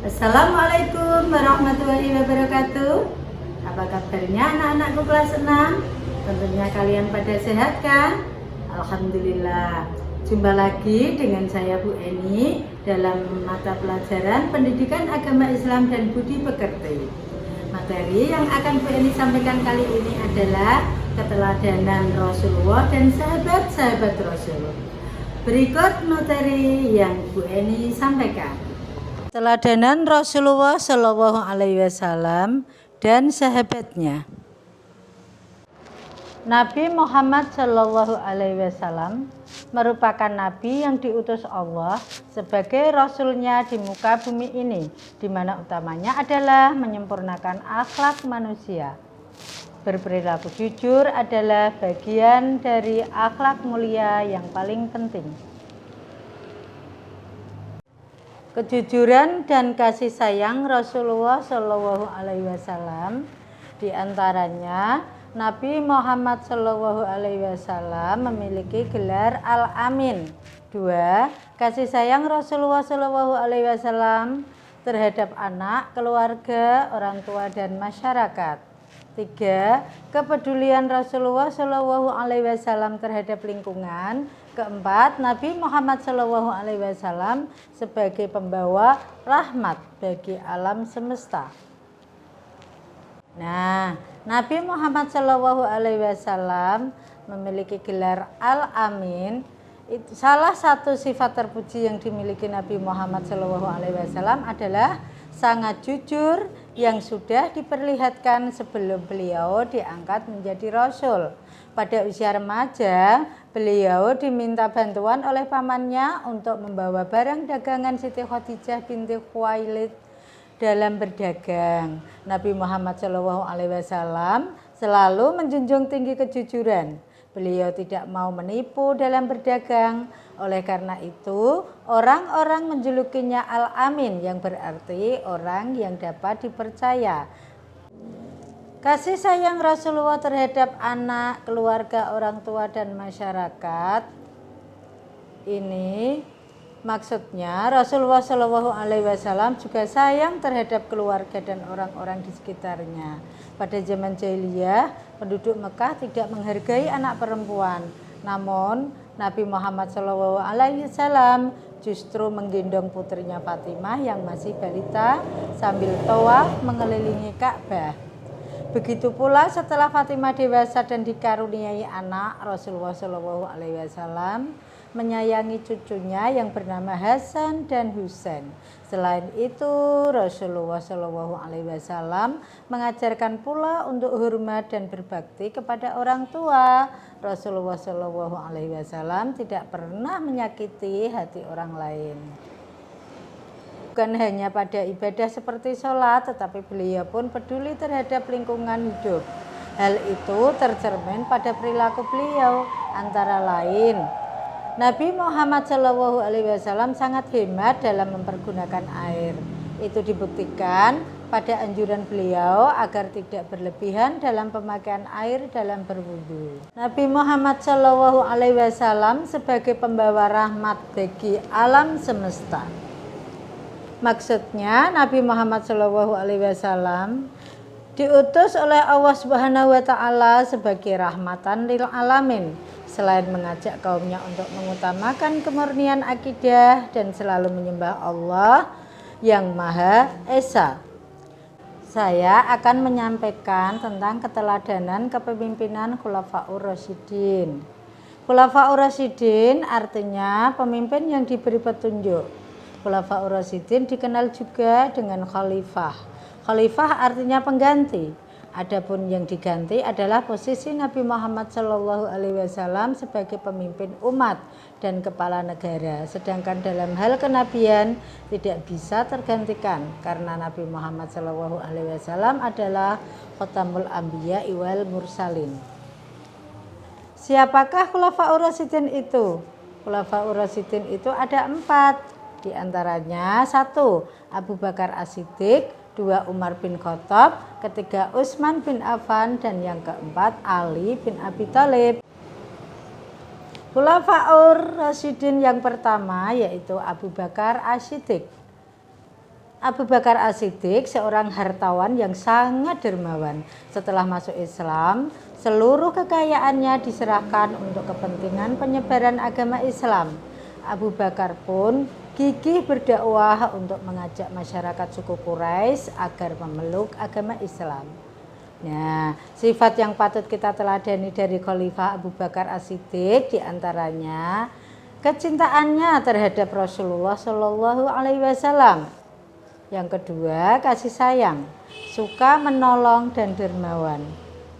Assalamualaikum warahmatullahi wabarakatuh. Apa kabarnya anak-anakku kelas 6? Tentunya kalian pada sehat kan? Alhamdulillah. Jumpa lagi dengan saya Bu Eni dalam mata pelajaran Pendidikan Agama Islam dan Budi Pekerti. Materi yang akan Bu Eni sampaikan kali ini adalah keteladanan Rasulullah dan sahabat-sahabat Rasul. Berikut materi yang Bu Eni sampaikan. Teladanan Rasulullah Shallallahu Alaihi Wasallam dan sahabatnya. Nabi Muhammad Shallallahu Alaihi Wasallam merupakan nabi yang diutus Allah sebagai rasulnya di muka bumi ini, di mana utamanya adalah menyempurnakan akhlak manusia. Berperilaku jujur adalah bagian dari akhlak mulia yang paling penting. Kejujuran dan kasih sayang Rasulullah Shallallahu Alaihi Wasallam, diantaranya Nabi Muhammad Shallallahu Alaihi Wasallam memiliki gelar Al-Amin. 2. Kasih sayang Rasulullah Shallallahu Alaihi Wasallam terhadap anak, keluarga, orang tua dan masyarakat. 3. Kepedulian Rasulullah Shallallahu Alaihi Wasallam terhadap lingkungan. 4. Nabi Muhammad Shallallahu Alaihi Wasallam sebagai pembawa rahmat bagi alam semesta. Nah, Nabi Muhammad Shallallahu Alaihi Wasallam memiliki gelar Al-Amin. Itu salah satu sifat terpuji yang dimiliki Nabi Muhammad Shallallahu Alaihi Wasallam adalah sangat jujur yang sudah diperlihatkan sebelum beliau diangkat menjadi Rasul. Pada usia remaja, beliau diminta bantuan oleh pamannya untuk membawa barang dagangan Siti Khadijah binti Khuwailid dalam berdagang. Nabi Muhammad SAW selalu menjunjung tinggi kejujuran. Beliau tidak mau menipu dalam berdagang. Oleh karena itu, orang-orang menjulukinya Al-Amin, yang berarti orang yang dapat dipercaya. Kasih sayang Rasulullah terhadap anak, keluarga, orang tua dan masyarakat. Ini maksudnya Rasulullah Shallallahu Alaihi Wasallam juga sayang terhadap keluarga dan orang-orang di sekitarnya. Pada zaman jahiliyah, penduduk Mekah tidak menghargai anak perempuan. Namun Nabi Muhammad Shallallahu Alaihi Wasallam justru menggendong putrinya Fatimah yang masih balita sambil tawaf mengelilingi Ka'bah. Begitu pula setelah Fatimah dewasa dan dikaruniai anak, Rasulullah Shallallahu Alaihi Wasallam menyayangi cucunya yang bernama Hasan dan Husain. Selain itu, Rasulullah Shallallahu Alaihi Wasallam mengajarkan pula untuk hormat dan berbakti kepada orang tua. Rasulullah Shallallahu Alaihi Wasallam tidak pernah menyakiti hati orang lain. Bukan hanya pada ibadah seperti sholat, tetapi beliau pun peduli terhadap lingkungan hidup. Hal itu tercermin pada perilaku beliau, antara lain Nabi Muhammad SAW sangat hemat dalam mempergunakan air. Itu dibuktikan pada anjuran beliau agar tidak berlebihan dalam pemakaian air dalam berwudu. Nabi Muhammad SAW sebagai pembawa rahmat bagi alam semesta. Maksudnya Nabi Muhammad SAW diutus oleh Allah Subhanahu wa Ta'ala sebagai rahmatan lil alamin. Selain mengajak kaumnya untuk mengutamakan kemurnian akidah dan selalu menyembah Allah yang Maha Esa. Saya akan menyampaikan tentang keteladanan kepemimpinan Khulafaur Rasyidin. Khulafaur Rasyidin artinya pemimpin yang diberi petunjuk. Khulafaur Rasyidin dikenal juga dengan khalifah. Khalifah artinya pengganti. Adapun yang diganti adalah posisi Nabi Muhammad SAW sebagai pemimpin umat dan kepala negara. Sedangkan dalam hal kenabian tidak bisa tergantikan karena Nabi Muhammad SAW adalah Khatamul Anbiya wal Mursalin. Siapakah Khulafaur Rasyidin itu? Khulafaur Rasyidin itu ada 4. Di antaranya 1. Abu Bakar As-Siddiq, 2. Umar bin Khattab, ketiga Utsman bin Affan, dan yang keempat Ali bin Abi Thalib. Khulafaur Rasyidin yang pertama yaitu Abu Bakar As-Siddiq. Abu Bakar As-Siddiq seorang hartawan yang sangat dermawan. Setelah masuk Islam, seluruh kekayaannya diserahkan untuk kepentingan penyebaran agama Islam. Abu Bakar pun gigih berdakwah untuk mengajak masyarakat suku Quraisy agar memeluk agama Islam. Nah, sifat yang patut kita teladani dari Khalifah Abu Bakar As-Siddiq diantaranya kecintaannya terhadap Rasulullah Shallallahu Alaihi Wasallam. Yang kedua, kasih sayang, suka menolong dan dermawan.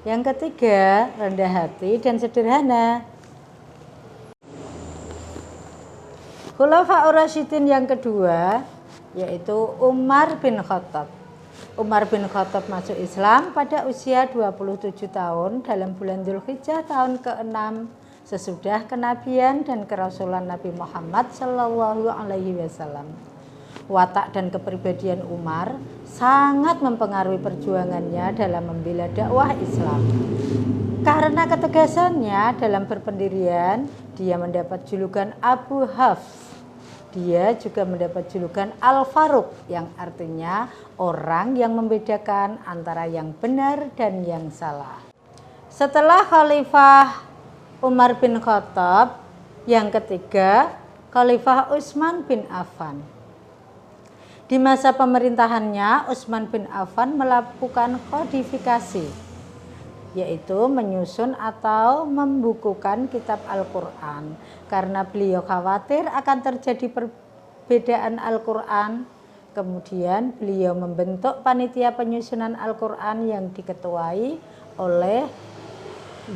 Yang ketiga, rendah hati dan sederhana. Khulafaur Rasyidin yang kedua yaitu Umar bin Khattab. Umar bin Khattab masuk Islam pada usia 27 tahun dalam bulan Dzulhijjah tahun ke-6 sesudah kenabian dan kerasulan Nabi Muhammad Shallallahu Alaihi Wasallam. Watak dan kepribadian Umar sangat mempengaruhi perjuangannya dalam membela dakwah Islam. Karena ketegasannya dalam berpendirian, dia mendapat julukan Abu Hafs. Dia juga mendapat julukan Al-Faruq yang artinya orang yang membedakan antara yang benar dan yang salah. Setelah Khalifah Umar bin Khattab, yang ketiga Khalifah Utsman bin Affan. Di masa pemerintahannya, Utsman bin Affan melakukan kodifikasi, yaitu menyusun atau membukukan kitab Al-Quran. Karena beliau khawatir akan terjadi perbedaan Al-Quran, kemudian beliau membentuk panitia penyusunan Al-Quran yang diketuai oleh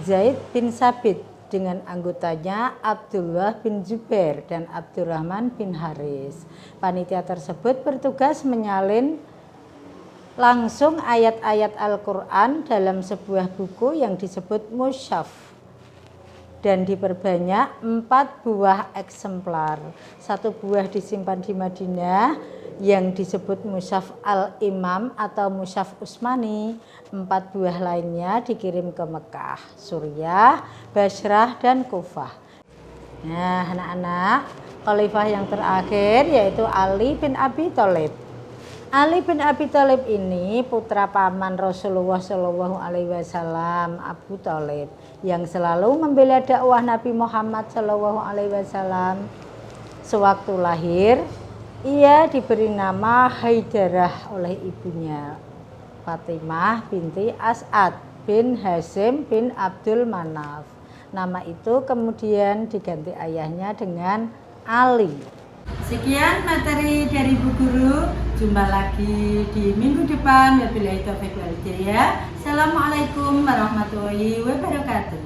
Zaid bin Sabit dengan anggotanya Abdullah bin Zubair dan Abdurrahman bin Haris. Panitia tersebut bertugas menyalin langsung ayat-ayat Al-Quran dalam sebuah buku yang disebut mushaf dan diperbanyak 4 buah eksemplar. 1 buah disimpan di Madinah yang disebut mushaf Al-Imam atau mushaf Utsmani. 4 buah lainnya dikirim ke Mekah, Suriah, Basrah, dan Kufah. Nah, anak-anak, khalifah yang terakhir yaitu Ali bin Abi Thalib. Ali bin Abi Thalib ini putra paman Rasulullah Shallallahu Alaihi Wasallam, Abu Thalib, yang selalu membela dakwah Nabi Muhammad Shallallahu Alaihi Wasallam. Sewaktu lahir, ia diberi nama Haidarah oleh ibunya, Fatimah binti As'ad bin Hasim bin Abdul Manaf. Nama itu kemudian diganti ayahnya dengan Ali. Sekian materi dari Bu Guru. Jumpa lagi di minggu depan. Wabillahi taufiq wal hidayah. Assalamualaikum warahmatullahi wabarakatuh.